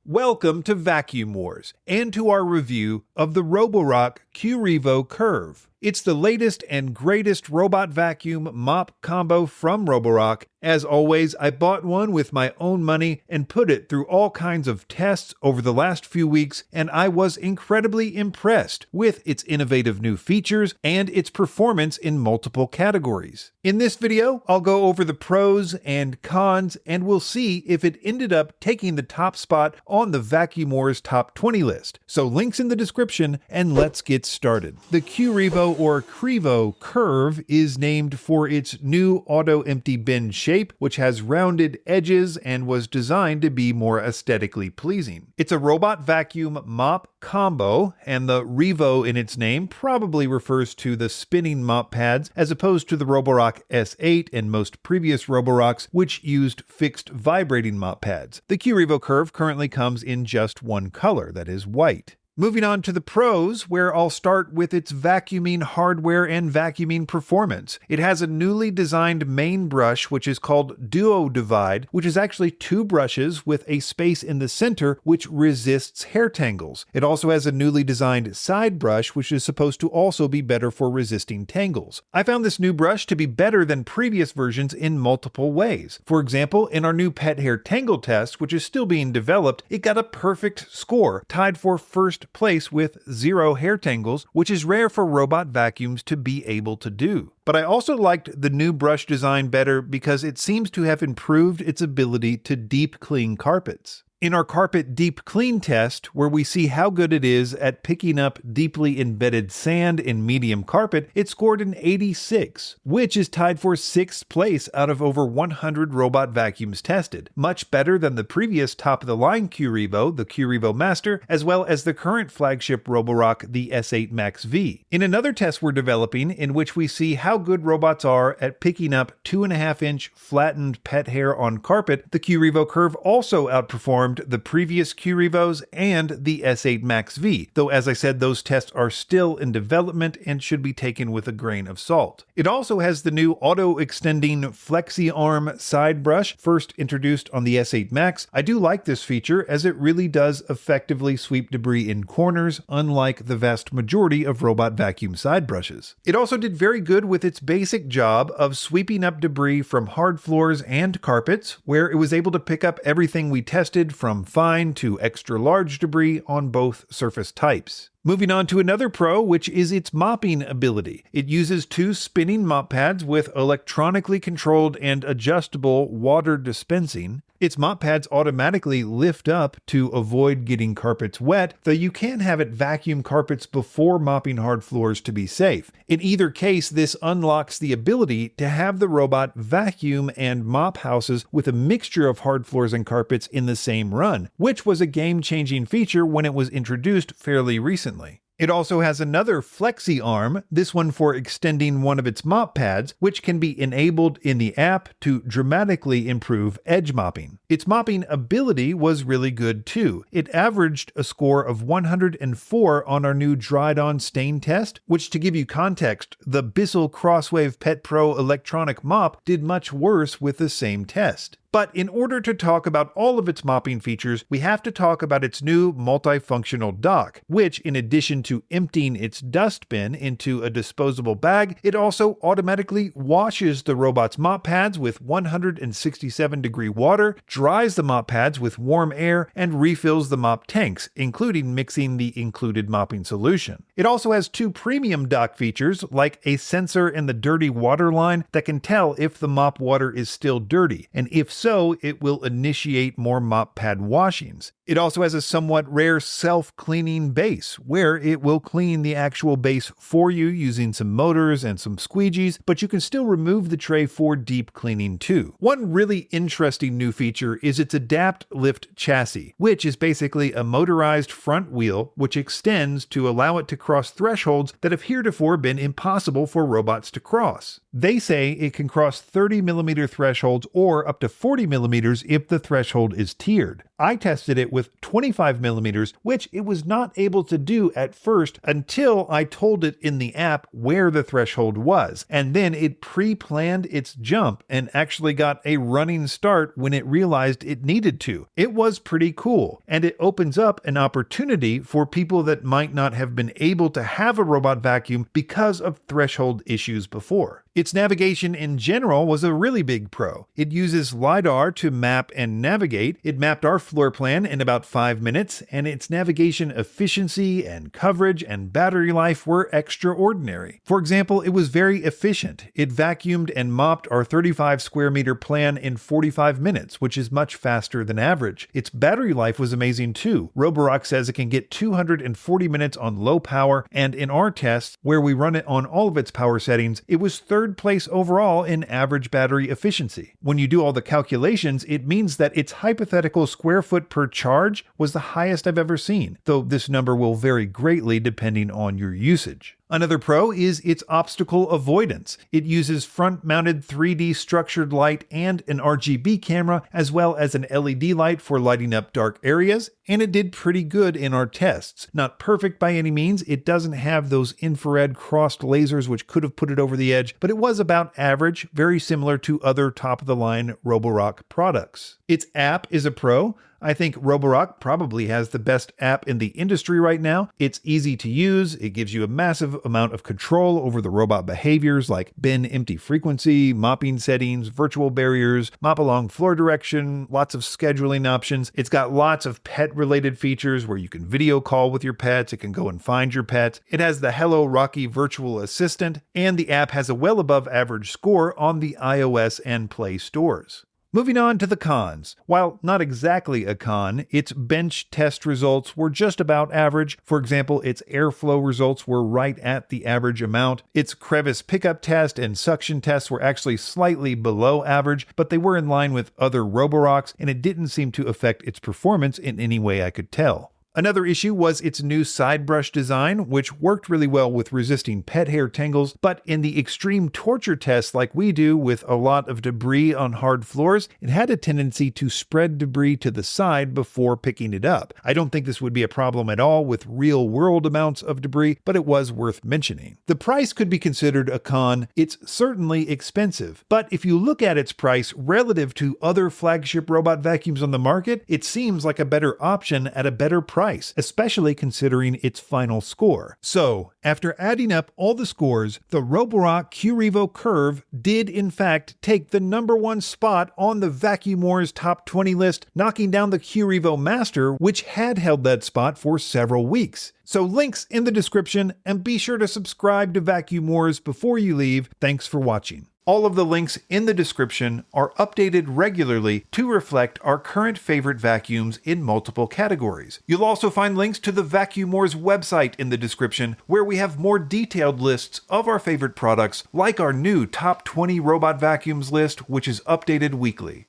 Welcome to Vacuum Wars, and to our review of the Roborock Qrevo Curv. It's the latest and greatest robot vacuum mop combo from Roborock. As always, I bought one with my own money and put it through all kinds of tests over the last few weeks, and I was incredibly impressed with its innovative new features and its performance in multiple categories. In this video, I'll go over the pros and cons, and we'll see if it ended up taking the top spot on the Vacuum Wars Top 20 list. So links in the description, and let's get started. The Qrevo or Qrevo Curv is named for its new auto empty bin shape, which has rounded edges and was designed to be more aesthetically pleasing. It's a robot vacuum mop combo, and the Revo in its name probably refers to the spinning mop pads as opposed to the Roborock S8 and most previous Roborocks, which used fixed vibrating mop pads. The Qrevo Curv currently comes in just one color, that is white. Moving on to the pros, where I'll start with its vacuuming hardware and vacuuming performance. It has a newly designed main brush, which is called Duo Divide, which is actually two brushes with a space in the center which resists hair tangles. It also has a newly designed side brush, which is supposed to also be better for resisting tangles. I found this new brush to be better than previous versions in multiple ways. For example, in our new pet hair tangle test, which is still being developed, it got a perfect score, tied for first place with 0 hair tangles, which is rare for robot vacuums to be able to do. But I also liked the new brush design better because it seems to have improved its ability to deep clean carpets. In our carpet deep clean test, where we see how good it is at picking up deeply embedded sand in medium carpet, it scored an 86, which is tied for 6th place out of over 100 robot vacuums tested, much better than the previous top-of-the-line Qrevo, the Qrevo Master, as well as the current flagship Roborock, the S8 Max V. In another test we're developing, in which we see how good robots are at picking up 2.5-inch flattened pet hair on carpet, the Qrevo Curv also outperformed the previous Qrevos and the S8 Max V, though as I said, those tests are still in development and should be taken with a grain of salt. It also has the new auto-extending Flexi-Arm side brush, first introduced on the S8 Max. I do like this feature as it really does effectively sweep debris in corners, unlike the vast majority of robot vacuum side brushes. It also did very good with its basic job of sweeping up debris from hard floors and carpets, where it was able to pick up everything we tested from fine to extra large debris on both surface types. Moving on to another pro, which is its mopping ability. It uses 2 spinning mop pads with electronically controlled and adjustable water dispensing. Its mop pads automatically lift up to avoid getting carpets wet, though you can have it vacuum carpets before mopping hard floors to be safe. In either case, this unlocks the ability to have the robot vacuum and mop houses with a mixture of hard floors and carpets in the same run, which was a game-changing feature when it was introduced fairly recently. It also has another Flexi-Arm, this one for extending one of its mop pads, which can be enabled in the app to dramatically improve edge mopping. Its mopping ability was really good too. It averaged a score of 104 on our new dried-on stain test, which, to give you context, the Bissell Crosswave Pet Pro electronic mop did much worse with the same test. But in order to talk about all of its mopping features, we have to talk about its new multifunctional dock, which, in addition to emptying its dust bin into a disposable bag, it also automatically washes the robot's mop pads with 167-degree water, dries the mop pads with warm air, and refills the mop tanks, including mixing the included mopping solution. It also has 2 premium dock features, like a sensor in the dirty water line that can tell if the mop water is still dirty, and if so, it will initiate more mop pad washings. It also has a somewhat rare self-cleaning base, where it will clean the actual base for you using some motors and some squeegees, but you can still remove the tray for deep cleaning too. One really interesting new feature is its AdaptLift Chassis, which is basically a motorized front wheel which extends to allow it to cross thresholds that have heretofore been impossible for robots to cross. They say it can cross 30mm thresholds or up to 40mm if the threshold is tiered. I tested it with 25 millimeters, which it was not able to do at first until I told it in the app where the threshold was, and then it pre-planned its jump and actually got a running start when it realized it needed to. It was pretty cool, and it opens up an opportunity for people that might not have been able to have a robot vacuum because of threshold issues before. Its navigation in general was a really big pro. It uses LiDAR to map and navigate. It mapped our floor plan in about 5 minutes, and its navigation efficiency and coverage and battery life were extraordinary. For example, it was very efficient. It vacuumed and mopped our 35 square meter plan in 45 minutes, which is much faster than average. Its battery life was amazing too. Roborock says it can get 240 minutes on low power, and in our tests, where we run it on all of its power settings, it was third place overall in average battery efficiency. When you do all the calculations, it means that its hypothetical square foot per charge was the highest I've ever seen, though this number will vary greatly depending on your usage. Another pro is its obstacle avoidance. It uses front-mounted 3D structured light and an RGB camera, as well as an LED light for lighting up dark areas, and it did pretty good in our tests. Not perfect by any means, it doesn't have those infrared crossed lasers which could have put it over the edge, but it was about average, very similar to other top-of-the-line Roborock products. Its app is a pro. I think Roborock probably has the best app in the industry right now. It's easy to use, it gives you a massive amount of control over the robot behaviors like bin empty frequency, mopping settings, virtual barriers, mop along floor direction, lots of scheduling options. It's got lots of pet-related features where you can video call with your pets, it can go and find your pets. It has the Hello Rocky virtual assistant, and the app has a well above average score on the iOS and Play stores. Moving on to the cons. While not exactly a con, its bench test results were just about average. For example, its airflow results were right at the average amount. Its crevice pickup test and suction tests were actually slightly below average, but they were in line with other Roborocks, and it didn't seem to affect its performance in any way I could tell. Another issue was its new side brush design, which worked really well with resisting pet hair tangles, but in the extreme torture tests like we do with a lot of debris on hard floors, it had a tendency to spread debris to the side before picking it up. I don't think this would be a problem at all with real-world amounts of debris, but it was worth mentioning. The price could be considered a con. It's certainly expensive, but if you look at its price relative to other flagship robot vacuums on the market, it seems like a better option at a better price, especially considering its final score. So, after adding up all the scores, the Roborock Qrevo Curv did in fact take the #1 spot on the Vacuum Wars Top 20 list, knocking down the Qrevo Master, which had held that spot for several weeks. So links in the description, and be sure to subscribe to Vacuum Wars before you leave. Thanks for watching. All of the links in the description are updated regularly to reflect our current favorite vacuums in multiple categories. You'll also find links to the Vacuum Wars website in the description, where we have more detailed lists of our favorite products, like our new Top 20 Robot Vacuums list, which is updated weekly.